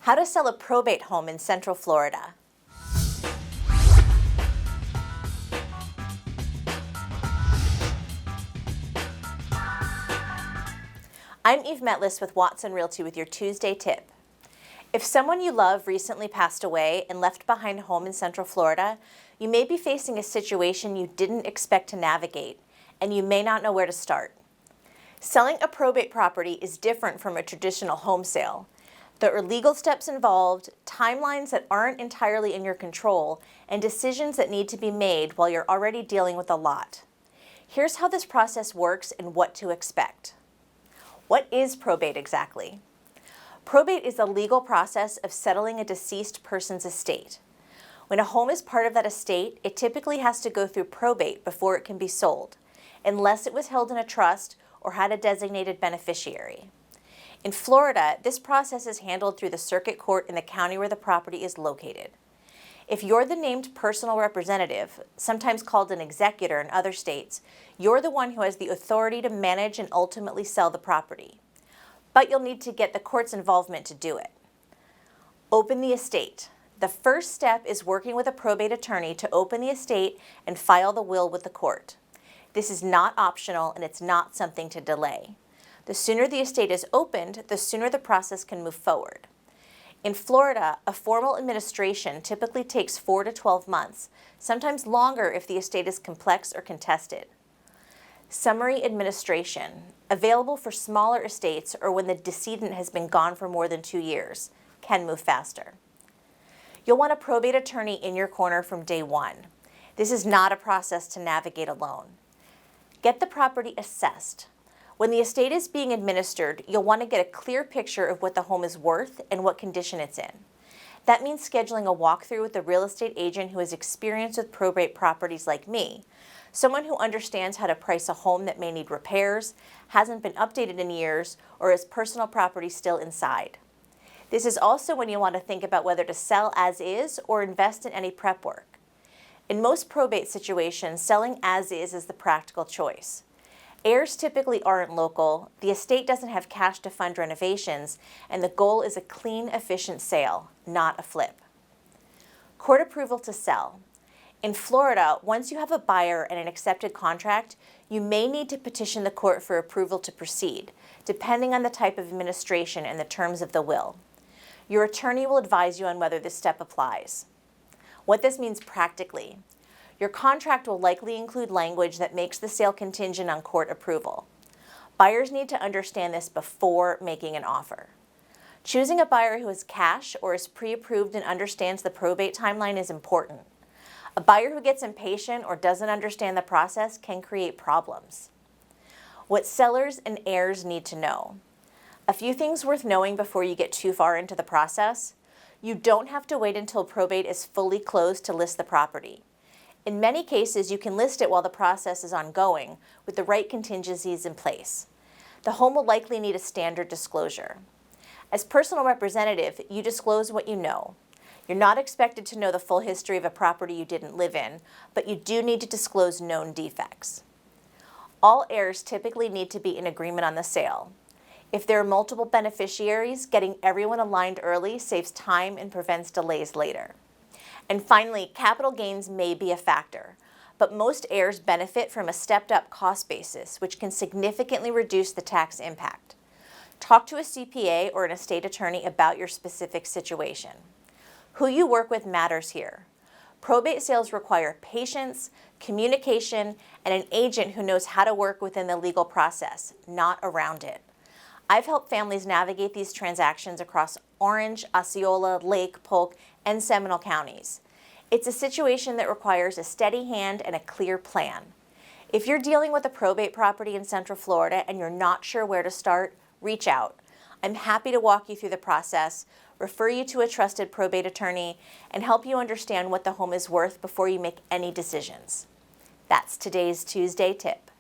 How to sell a probate home in Central Florida. I'm Eve Metlis with Watson Realty with your Tuesday tip. If someone you love recently passed away and left behind a home in Central Florida, you may be facing a situation you didn't expect to navigate, and you may not know where to start. Selling a probate property is different from a traditional home sale. There are legal steps involved, timelines that aren't entirely in your control, and decisions that need to be made while you're already dealing with a lot. Here's how this process works and what to expect. What is probate exactly? Probate is the legal process of settling a deceased person's estate. When a home is part of that estate, it typically has to go through probate before it can be sold, unless it was held in a trust or had a designated beneficiary. In Florida, this process is handled through the circuit court in the county where the property is located. If you're the named personal representative, sometimes called an executor in other states, you're the one who has the authority to manage and ultimately sell the property. But you'll need to get the court's involvement to do it. Open the estate. The first step is working with a probate attorney to open the estate and file the will with the court. This is not optional and it's not something to delay. The sooner the estate is opened, the sooner the process can move forward. In Florida, a formal administration typically takes 4 to 12 months, sometimes longer if the estate is complex or contested. Summary administration, available for smaller estates or when the decedent has been gone for more than 2 years, can move faster. You'll want a probate attorney in your corner from day one. This is not a process to navigate alone. Get the property assessed. When the estate is being administered, you'll want to get a clear picture of what the home is worth and what condition it's in. That means scheduling a walkthrough with a real estate agent who has experience with probate properties like me, someone who understands how to price a home that may need repairs, hasn't been updated in years, or has personal property still inside. This is also when you want to think about whether to sell as is or invest in any prep work. In most probate situations, selling as is the practical choice. Heirs typically aren't local, the estate doesn't have cash to fund renovations, and the goal is a clean, efficient sale, not a flip. Court approval to sell. In Florida, once you have a buyer and an accepted contract, you may need to petition the court for approval to proceed, depending on the type of administration and the terms of the will. Your attorney will advise you on whether this step applies. What this means practically. Your contract will likely include language that makes the sale contingent on court approval. Buyers need to understand this before making an offer. Choosing a buyer who has cash or is pre-approved and understands the probate timeline is important. A buyer who gets impatient or doesn't understand the process can create problems. What sellers and heirs need to know. A few things worth knowing before you get too far into the process. You don't have to wait until probate is fully closed to list the property. In many cases, you can list it while the process is ongoing with the right contingencies in place. The home will likely need a standard disclosure. As personal representative, you disclose what you know. You're not expected to know the full history of a property you didn't live in, but you do need to disclose known defects. All heirs typically need to be in agreement on the sale. If there are multiple beneficiaries, getting everyone aligned early saves time and prevents delays later. And finally, capital gains may be a factor, but most heirs benefit from a stepped-up cost basis, which can significantly reduce the tax impact. Talk to a CPA or an estate attorney about your specific situation. Who you work with matters here. Probate sales require patience, communication, and an agent who knows how to work within the legal process, not around it. I've helped families navigate these transactions across Orange, Osceola, Lake, Polk, and Seminole counties. It's a situation that requires a steady hand and a clear plan. If you're dealing with a probate property in Central Florida and you're not sure where to start, reach out. I'm happy to walk you through the process, refer you to a trusted probate attorney, and help you understand what the home is worth before you make any decisions. That's today's Tuesday tip.